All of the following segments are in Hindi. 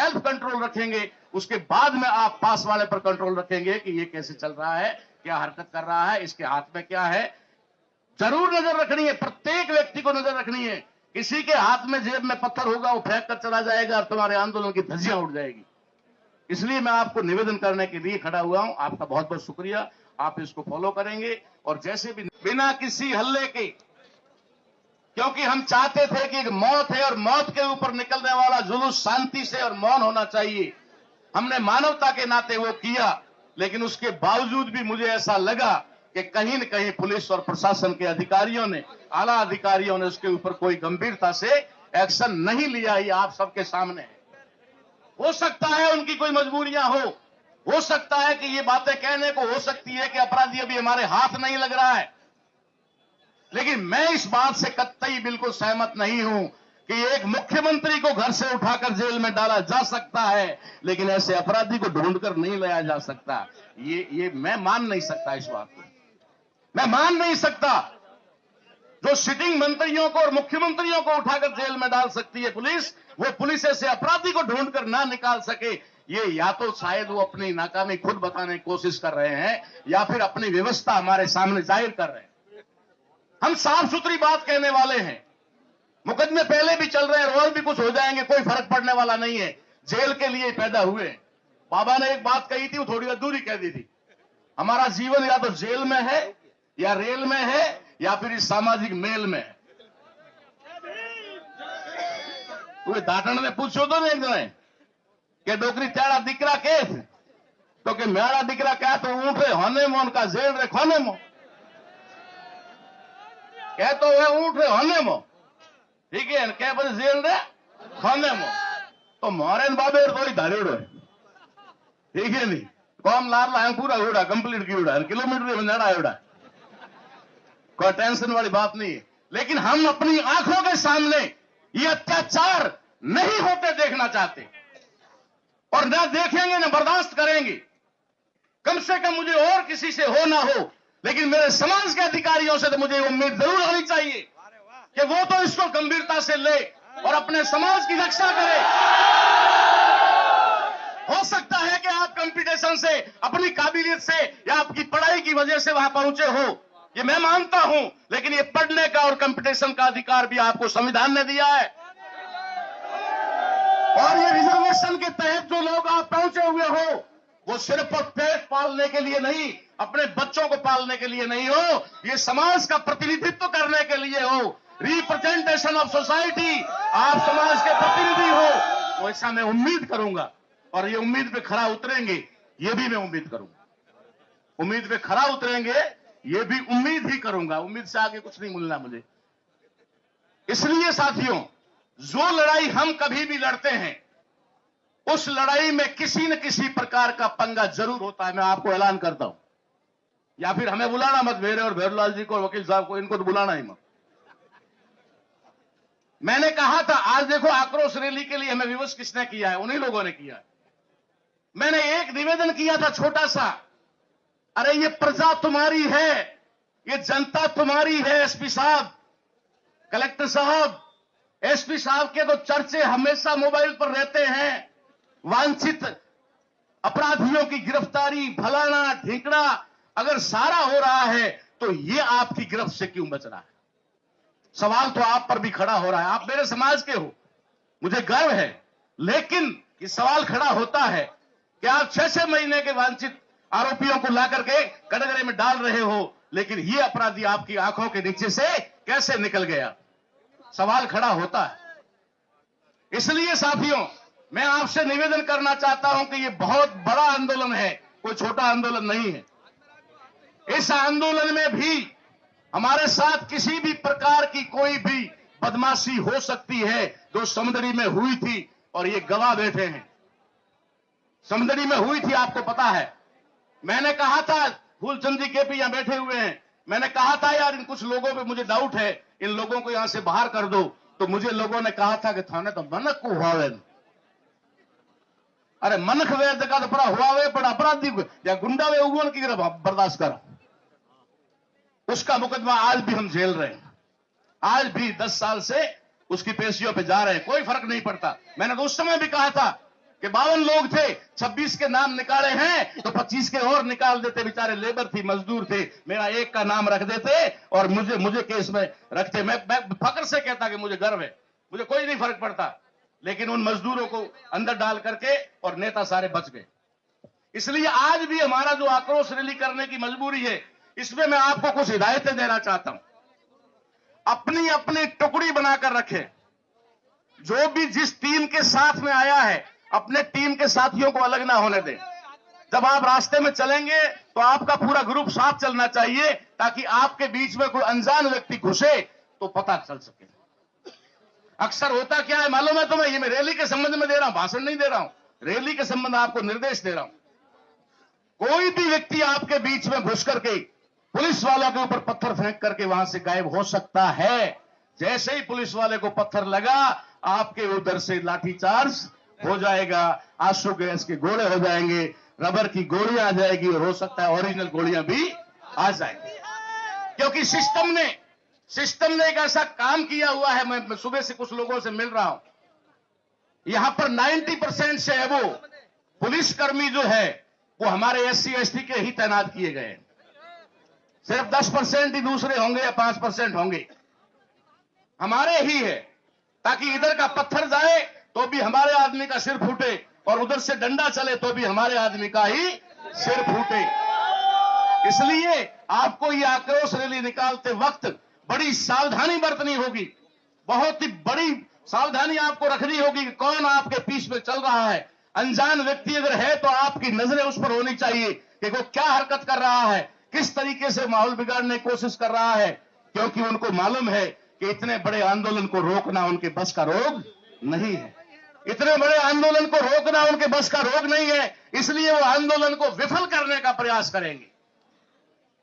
सेल्फ कंट्रोल रखेंगे, उसके बाद में आप पास वाले पर कंट्रोल रखेंगे कि ये कैसे चल रहा है, क्या हरकत कर रहा है, इसके हाथ में क्या है। जरूर नजर रखनी है, प्रत्येक व्यक्ति को नजर रखनी है। किसी के हाथ में जेब में पत्थर होगा, वो फेंक कर चला जाएगा और तुम्हारे आंदोलन की धज्जियां उड़ जाएगी। इसलिए मैं आपको निवेदन करने के लिए खड़ा हुआ हूं। आपका बहुत बहुत शुक्रिया, आप इसको फॉलो करेंगे। और जैसे भी बिना किसी हल्ले के, क्योंकि हम चाहते थे कि एक मौत है और मौत के ऊपर निकलने वाला जुलूस शांति से और मौन होना चाहिए। हमने मानवता के नाते वो किया, लेकिन उसके बावजूद भी मुझे ऐसा लगा कि कहीं न कहीं पुलिस और प्रशासन के अधिकारियों ने, आला अधिकारियों ने उसके ऊपर कोई गंभीरता से एक्शन नहीं लिया। ये आप सबके सामने है। हो सकता है उनकी कोई मजबूरियां हो सकता है कि ये बातें कहने को हो सकती है कि अपराधी अभी हमारे हाथ नहीं लग रहा है, लेकिन मैं इस बात से कतई बिल्कुल सहमत नहीं हूं कि एक मुख्यमंत्री को घर से उठाकर जेल में डाला जा सकता है, लेकिन ऐसे अपराधी को ढूंढकर नहीं लाया जा सकता। ये मैं मान नहीं सकता, इस बात को मैं मान नहीं सकता। जो सिटिंग मंत्रियों को और मुख्यमंत्रियों को उठाकर जेल में डाल सकती है पुलिस, वो पुलिस ऐसे अपराधी को ढूंढकर ना निकाल सके। ये या तो शायद वो अपनी नाकामी खुद बताने की कोशिश कर रहे हैं, या फिर अपनी व्यवस्था हमारे सामने जाहिर कर रहे हैं। हम साफ सुथरी बात कहने वाले हैं। मुकदमे पहले भी चल रहे हैं, रोज भी कुछ हो जाएंगे, कोई फर्क पड़ने वाला नहीं है। जेल के लिए पैदा हुए। बाबा ने एक बात कही थी, वो थोड़ी अधूरी कह दी थी। हमारा जीवन या तो जेल में है, या रेल में है, या फिर इस सामाजिक मेल में है। तुम्हें दाटण ने पूछो तो नहीं एक जने के डोकरी त्याड़ा दीकरा के तो कि मेरा दीकरा क्या तो ऊँटे होने मोन का जेल रे खोने मो कह तो वे ऊँट रे होने मो, ठीक है, क्या बस जेल रे खोने मो तो मोरे बाबे थोड़ी धारेड़ो है, ठीक है नहीं कौन लार ला पूरा उड़ा कंप्लीट की उड़ा किलोमीटर में नड़ा उड़ा, कोई टेंशन वाली बात नहीं है। लेकिन हम अपनी आंखों के सामने ये अत्याचार नहीं होते देखना चाहते, और न देखेंगे न बर्दाश्त करेंगे। कम से कम मुझे और किसी से हो ना हो, लेकिन मेरे समाज के अधिकारियों से तो मुझे उम्मीद जरूर होनी चाहिए कि वो तो इसको गंभीरता से ले और अपने समाज की रक्षा करे। हो सकता है कि आप कंपटीशन से, अपनी काबिलियत से या आपकी पढ़ाई की वजह से वहां पहुंचे हो, ये मैं मानता हूं, लेकिन ये पढ़ने का और कंपटीशन का अधिकार भी आपको संविधान ने दिया है। और ये रिजर्वेशन के तहत जो लोग आप पहुंचे हुए हो, वो सिर्फ पेट पालने के लिए नहीं, अपने बच्चों को पालने के लिए नहीं हो, ये समाज का प्रतिनिधित्व करने के लिए हो, रिप्रेजेंटेशन ऑफ सोसाइटी, आप समाज के प्रतिनिधि हो। तो ऐसा मैं उम्मीद करूंगा, और ये उम्मीद पे खरा उतरेंगे, ये भी मैं उम्मीद करूंगा। उम्मीद पे खरा उतरेंगे, ये भी उम्मीद ही करूंगा। उम्मीद से आगे कुछ नहीं मिलना मुझे। इसलिए साथियों, जो लड़ाई हम कभी भी लड़ते हैं, उस लड़ाई में किसी न किसी प्रकार का पंगा जरूर होता है। मैं आपको ऐलान करता हूं, या फिर हमें बुलाना मत, भेरे और भैरलाल जी को, वकील साहब को, इनको तो बुलाना ही मत। मैंने कहा था, आज देखो आक्रोश रैली के लिए हमें विवश किसने किया है? उन्हीं लोगों ने किया है। मैंने एक निवेदन किया था छोटा सा, अरे ये प्रजा तुम्हारी है, ये जनता तुम्हारी है। एसपी साहब, कलेक्टर साहब, एसपी साहब के तो चर्चे हमेशा मोबाइल पर रहते हैं, वांछित अपराधियों की गिरफ्तारी, फलाना ढिंकड़ा। अगर सारा हो रहा है तो ये आपकी गिरफ्त से क्यों बच रहा है? सवाल तो आप पर भी खड़ा हो रहा है। आप मेरे समाज के हो, मुझे गर्व है, लेकिन ये सवाल खड़ा होता है कि आप 6-6 महीने के वांछित आरोपियों को ला करके कटघरे में डाल रहे हो, लेकिन ये अपराधी आपकी आंखों के नीचे से कैसे निकल गया? सवाल खड़ा होता है। इसलिए साथियों, मैं आपसे निवेदन करना चाहता हूं कि ये बहुत बड़ा आंदोलन है, कोई छोटा आंदोलन नहीं है। इस आंदोलन में भी हमारे साथ किसी भी प्रकार की कोई भी बदमाशी हो सकती है, जो समदड़ी में हुई थी, और ये गवाह बैठे हैं। समदड़ी में हुई थी, आपको पता है। मैंने कहा था, फूलचंद जी केपी यहां बैठे हुए हैं, मैंने कहा था यार इन कुछ लोगों पे मुझे डाउट है, इन लोगों को यहां से बाहर कर दो। तो मुझे लोगों ने कहा था कि थाने तो मनक को हुआ। अरे मनख वे जगह तो पड़ा हुआ वे, पर अपराधी या गुंडा वे उगवन की बर्दाश्त कर, उसका मुकदमा आज भी हम झेल रहे हैं। आज भी 10 साल से उसकी पेशियों पे जा रहे हैं, कोई फर्क नहीं पड़ता। मैंने तो उस समय भी कहा था कि 52 लोग थे, 26 के नाम निकाले हैं तो 25 के और निकाल देते, बेचारे लेबर थी, मजदूर थे, मेरा एक का नाम रख देते और मुझे केस में रखते। मैं फक्र से कहता कि मुझे गर्व है, मुझे कोई नहीं फर्क पड़ता, लेकिन उन मजदूरों को अंदर डाल करके और नेता सारे बच गए। इसलिए आज भी हमारा जो आक्रोश रैली करने की मजबूरी है, इसमें मैं आपको कुछ हिदायतें देना चाहता हूं। अपनी अपनी टुकड़ी बनाकर रखें। जो भी जिस टीम के साथ में आया है, अपने टीम के साथियों को अलग ना होने दें। जब आप रास्ते में चलेंगे तो आपका पूरा ग्रुप साथ चलना चाहिए, ताकि आपके बीच में कोई अनजान व्यक्ति घुसे तो पता चल सके। अक्सर होता क्या है मालूम है तुम्हें? ये मैं रैली के संबंध में दे रहा हूं, भाषण नहीं दे रहा हूं, रैली के संबंध में आपको निर्देश दे रहा हूं। कोई भी व्यक्ति आपके बीच में घुस करके पुलिस वालों के ऊपर पत्थर फेंक करके वहां से गायब हो सकता है। जैसे ही पुलिस वाले को पत्थर लगा, आपके उधर से लाठीचार्ज हो जाएगा, आंसू गैस के गोले हो जाएंगे, रबर की गोलियां आ जाएगी और हो सकता है ओरिजिनल गोलियां भी आ जाएंगी। क्योंकि सिस्टम ने एक ऐसा काम किया हुआ है। मैं सुबह से कुछ लोगों से मिल रहा हूं, यहां पर 90% से है वो पुलिसकर्मी जो है वो हमारे SC ST के ही तैनात किए गए हैं। सिर्फ 10% ही दूसरे होंगे या 5% होंगे, हमारे ही है, ताकि इधर का पत्थर जाए तो भी हमारे आदमी का सिर फूटे और उधर से डंडा चले तो भी हमारे आदमी का ही सिर फूटे। इसलिए आपको ये आक्रोश रैली निकालते वक्त बड़ी सावधानी बरतनी होगी, बहुत ही बड़ी सावधानी आपको रखनी होगी कि कौन आपके पीछ में चल रहा है। अनजान व्यक्ति अगर है तो आपकी नजरें उस पर होनी चाहिए कि वो क्या हरकत कर रहा है, किस तरीके से माहौल बिगाड़ने की कोशिश कर रहा है, क्योंकि उनको मालूम है कि इतने बड़े आंदोलन को रोकना उनके बस का रोग नहीं है। इतने बड़े आंदोलन को रोकना उनके बस का रोग नहीं है, इसलिए वो आंदोलन को विफल करने का प्रयास करेंगे,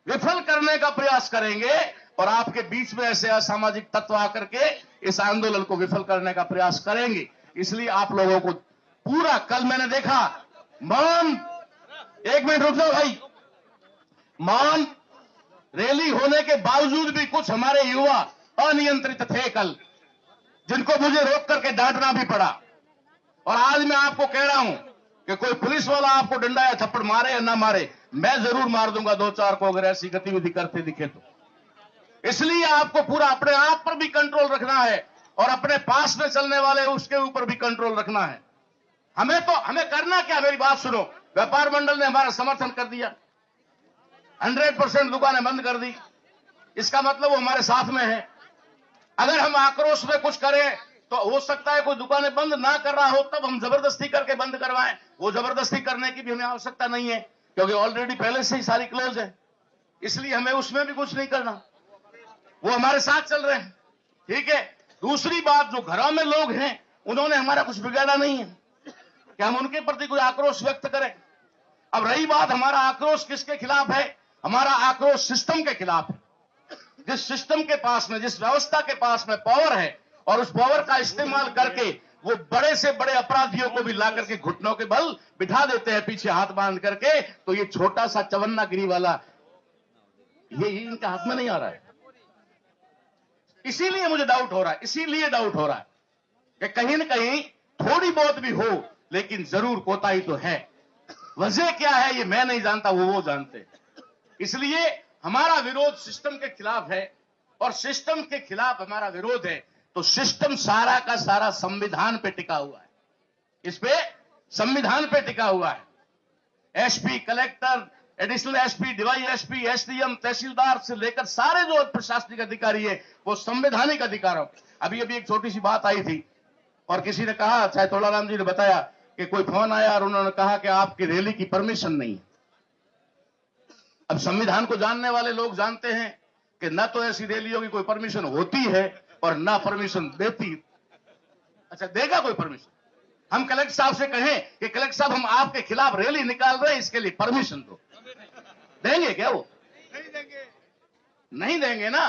विफल करने का प्रयास करेंगे और आपके बीच में ऐसे असामाजिक तत्व आकर के इस आंदोलन को विफल करने का प्रयास करेंगे। इसलिए आप लोगों को पूरा, कल मैंने देखा मौन, एक मिनट रुक जाओ भाई, मौन रैली होने के बावजूद भी कुछ हमारे युवा अनियंत्रित थे कल, जिनको मुझे रोक करके डांटना भी पड़ा। और आज मैं आपको कह रहा हूं कि कोई पुलिस वाला आपको डंडा या थप्पड़ मारे या ना मारे, मैं जरूर मार दूंगा 2-4 को अगर ऐसी गतिविधि करते दिखे तो। इसलिए आपको पूरा अपने आप पर भी कंट्रोल रखना है और अपने पास में चलने वाले उसके ऊपर भी कंट्रोल रखना है। हमें करना क्या, मेरी बात सुनो। व्यापार मंडल ने हमारा समर्थन कर दिया, 100% दुकानें बंद कर दी, इसका मतलब वो हमारे साथ में है। अगर हम आक्रोश में कुछ करें तो हो सकता है कोई दुकानें बंद ना कर रहा हो, तब हम जबरदस्ती करके बंद करवाएं। वो जबरदस्ती करने की भी हमें आवश्यकता नहीं है, क्योंकि ऑलरेडी पहले से ही सारी क्लोज है, इसलिए हमें उसमें भी कुछ नहीं करना, वो हमारे साथ चल रहे हैं, ठीक है। दूसरी बात, जो घरों में लोग हैं उन्होंने हमारा कुछ बिगाड़ा नहीं है कि हम उनके प्रति कोई आक्रोश व्यक्त करें। अब रही बात हमारा आक्रोश किसके खिलाफ है, हमारा आक्रोश सिस्टम के खिलाफ है। जिस सिस्टम के पास में, जिस व्यवस्था के पास में पावर है और उस पावर का इस्तेमाल करके वो बड़े से बड़े अपराधियों को भी ला करके घुटनों के बल बिठा देते हैं, पीछे हाथ बांध करके, तो ये छोटा सा चवन्नागिरी वाला ये इनके हाथ में नहीं आ रहा है। इसीलिए मुझे डाउट हो रहा है, इसीलिए डाउट हो रहा है कि कहीं ना कहीं थोड़ी बहुत भी हो, लेकिन जरूर कोताही तो है। वजह क्या है ये मैं नहीं जानता, वो जानते। इसलिए हमारा विरोध सिस्टम के खिलाफ है और सिस्टम के खिलाफ हमारा विरोध है तो सिस्टम सारा का सारा संविधान पे टिका हुआ है, इस पे संविधान पे टिका हुआ है। SP, collector, additional SP, DYSP, SDM, tehsildar से लेकर सारे जो प्रशासनिक अधिकारी है वो संवैधानिक अधिकार हो। अभी एक छोटी सी बात आई थी और किसी ने कहा, चाहे तोलाराम जी ने बताया कि कोई फोन आया और उन्होंने कहा कि आपकी रैली की परमिशन नहीं है। अब संविधान को जानने वाले लोग जानते हैं कि न तो ऐसी रैलियों की कोई परमिशन होती है और ना परमिशन देती। अच्छा, देगा कोई परमिशन? हम कलेक्टर साहब से कहें कि कलेक्टर साहब हम आपके खिलाफ रैली निकाल रहे हैं, इसके लिए परमिशन दो, देंगे क्या? वो नहीं देंगे ना।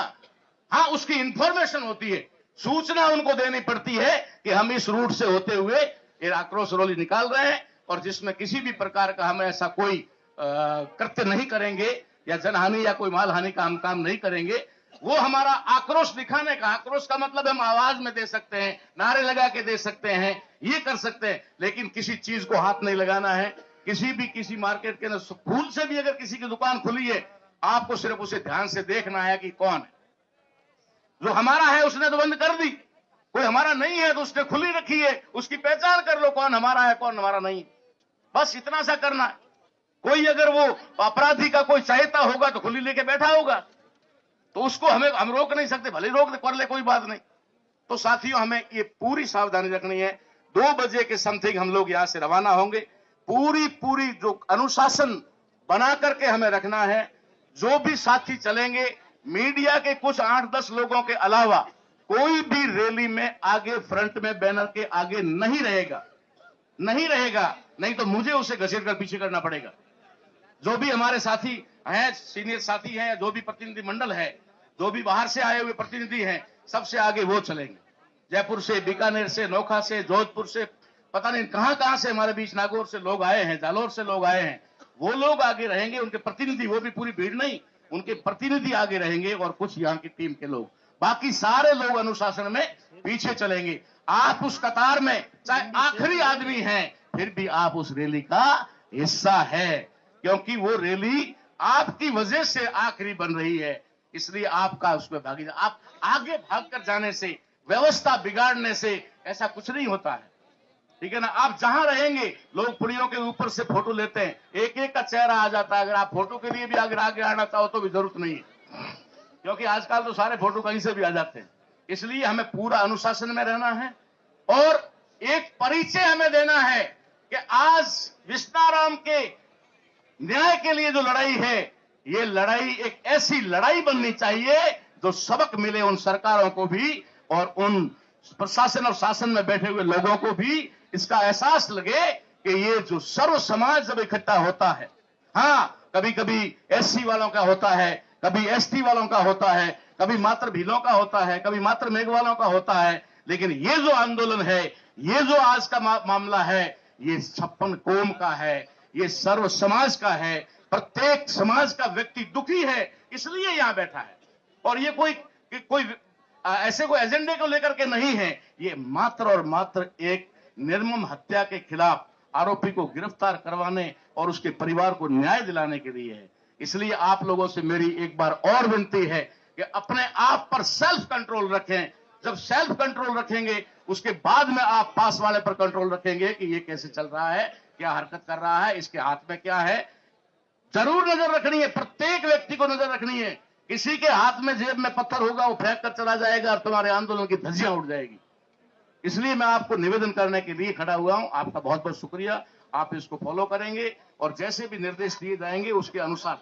हाँ, उसकी इंफॉर्मेशन होती है, सूचना उनको देनी पड़ती है कि हम इस रूट से होते हुए ये आक्रोश रैली निकाल रहे हैं और जिसमें किसी भी प्रकार का हम ऐसा कोई कृत्य नहीं करेंगे या जनहानि या कोई माल हानि का हम काम नहीं करेंगे। वो हमारा आक्रोश दिखाने का, आक्रोश का मतलब हम आवाज में दे सकते हैं, नारे लगा के दे सकते हैं, ये कर सकते हैं, लेकिन किसी चीज को हाथ नहीं लगाना है। किसी मार्केट के अंदर फूल से भी अगर किसी की दुकान खुली है, आपको सिर्फ उसे ध्यान से देखना है कि कौन है। जो हमारा है उसने तो बंद कर दी, कोई हमारा नहीं है तो उसने खुली रखी है, उसकी पहचान कर लो कौन हमारा है कौन हमारा नहीं। बस इतना सा करना है। कोई अगर वो अपराधी का कोई चाहता होगा तो खुली लेके बैठा होगा, तो उसको हम रोक नहीं सकते, भले रोक कर ले, कोई बात नहीं। तो साथियों, हमें ये पूरी सावधानी रखनी है। 2 बजे के समथिंग हम लोग यहां से रवाना होंगे। पूरी जो अनुशासन बना करके हमें रखना है। जो भी साथी चलेंगे, मीडिया के कुछ 8-10 लोगों के अलावा कोई भी रैली में आगे फ्रंट में बैनर के आगे नहीं रहेगा, नहीं तो मुझे उसे घसीट कर पीछे करना पड़ेगा। जो भी हमारे साथी हैं, सीनियर साथी हैं, जो भी प्रतिनिधि मंडल है, जो भी बाहर से आए हुए प्रतिनिधि हैं, सबसे आगे वो चलेंगे। जयपुर से, बीकानेर से, नोखा से, जोधपुर से, पता नहीं कहां से हमारे बीच, नागौर से लोग आए हैं, जालौर से लोग आए हैं, वो लोग आगे रहेंगे। उनके प्रतिनिधि, वो भी पूरी भीड़ नहीं, उनके प्रतिनिधि आगे रहेंगे और कुछ यहाँ की टीम के लोग, बाकी सारे लोग अनुशासन में पीछे चलेंगे। आप उस कतार में चाहे आखिरी आदमी हैं, फिर भी आप उस रैली का हिस्सा है, क्योंकि वो रैली आपकी वजह से आखिरी बन रही है। इसलिए आपका उसमें भागीदार। आप आगे भागकर जाने से, व्यवस्था बिगाड़ने से ऐसा कुछ नहीं होता है, ठीक है ना। आप जहां रहेंगे, लोग पुड़ियों के ऊपर से फोटो लेते हैं, एक एक का चेहरा आ जाता है। अगर आप फोटो के लिए भी अगर आगे आना चाहो तो भी जरूरत नहीं है, क्योंकि आजकल तो सारे फोटो कहीं से भी आ जाते हैं। इसलिए हमें पूरा अनुशासन में रहना है और एक परिचय हमें देना है कि आज विष्णाराम के न्याय के लिए जो लड़ाई है, ये लड़ाई एक ऐसी लड़ाई बननी चाहिए जो सबक मिले उन सरकारों को भी और उन प्रशासन और शासन में बैठे हुए लोगों को भी इसका एहसास लगे कि ये जो सर्व समाज जब इकट्ठा होता है, हाँ, कभी कभी एससी वालों का होता है, कभी एसटी वालों का होता है, कभी मात्र भीलों का होता है, कभी मात्र मेघ वालों का होता है, लेकिन ये जो आंदोलन है, ये जो आज का मामला है, ये 56 कौम का है, ये सर्व समाज का है। प्रत्येक समाज का व्यक्ति दुखी है, इसलिए यहां बैठा है। और ये कोई ऐसे कोई एजेंडे को लेकर के नहीं है, ये मात्र और मात्र एक निर्मम हत्या के खिलाफ आरोपी को गिरफ्तार करवाने और उसके परिवार को न्याय दिलाने के लिए है। इसलिए आप लोगों से मेरी एक बार और विनती है कि अपने आप पर सेल्फ कंट्रोल रखें। जब सेल्फ कंट्रोल रखेंगे, उसके बाद में आप पास वाले पर कंट्रोल रखेंगे कि ये कैसे चल रहा है, क्या हरकत कर रहा है, इसके हाथ में क्या है। जरूर नजर रखनी है, प्रत्येक व्यक्ति को नजर रखनी है। किसी के हाथ में जेब में पत्थर होगा, वो फेंक कर चला जाएगा और तुम्हारे आंदोलन की धज्जियां उड़ जाएगी। इसलिए मैं आपको निवेदन करने के लिए खड़ा हुआ हूं। आपका बहुत बहुत शुक्रिया। आप इसको फॉलो करेंगे और जैसे भी निर्देश दिए जाएंगे उसके अनुसार